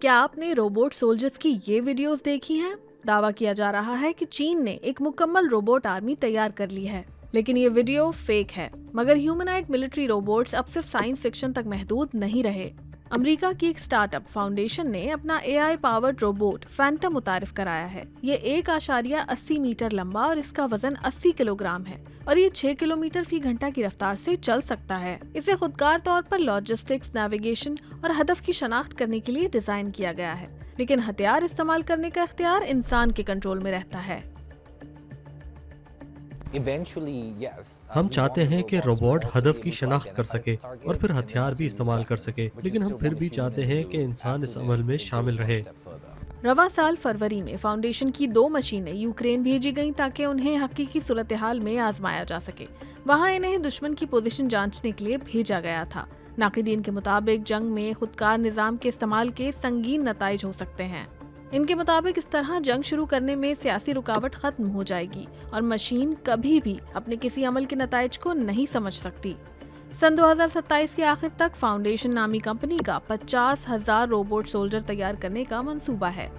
کیا آپ نے روبوٹ سولجرز کی یہ ویڈیوز دیکھی ہیں؟ دعویٰ کیا جا رہا ہے کہ چین نے ایک مکمل روبوٹ آرمی تیار کر لی ہے، لیکن یہ ویڈیو فیک ہے۔ مگر ہیومنائڈ ملٹری روبوٹس اب صرف سائنس فکشن تک محدود نہیں رہے۔ امریکہ کی ایک سٹارٹ اپ فاؤنڈیشن نے اپنا اے آئی پاورڈ روبوٹ فینٹم متعارف کرایا ہے۔ یہ 1.80 میٹر لمبا اور اس کا وزن 80 کلو گرام ہے اور یہ 6 کلومیٹر فی گھنٹہ کی رفتار سے چل سکتا ہے۔ اسے خودکار طور پر لاجسٹکس، نیویگیشن اور ہدف کی شناخت کرنے کے لیے ڈیزائن کیا گیا ہے، لیکن ہتھیار استعمال کرنے کا اختیار انسان کے کنٹرول میں رہتا ہے۔ ہم چاہتے ہیں کہ روبوٹ ہدف کی شناخت کر سکے اور پھر ہتھیار بھی استعمال کر سکے، لیکن ہم پھر بھی چاہتے ہیں کہ انسان اس عمل میں شامل رہے۔ رواں سال فروری میں فاؤنڈیشن کی 2 مشینیں یوکرین بھیجی گئیں تاکہ انہیں حقیقی صورتحال میں آزمایا جا سکے۔ وہاں انہیں دشمن کی پوزیشن جانچنے کے لیے بھیجا گیا تھا۔ ناقدین کے مطابق جنگ میں خودکار نظام کے استعمال کے سنگین نتائج ہو سکتے ہیں۔ ان کے مطابق اس طرح جنگ شروع کرنے میں سیاسی رکاوٹ ختم ہو جائے گی اور مشین کبھی بھی اپنے کسی عمل کے نتائج کو نہیں سمجھ سکتی۔ سن 2027 کے آخر تک فاؤنڈیشن نامی کمپنی کا 50,000 روبوٹ سولجر تیار کرنے کا منصوبہ ہے۔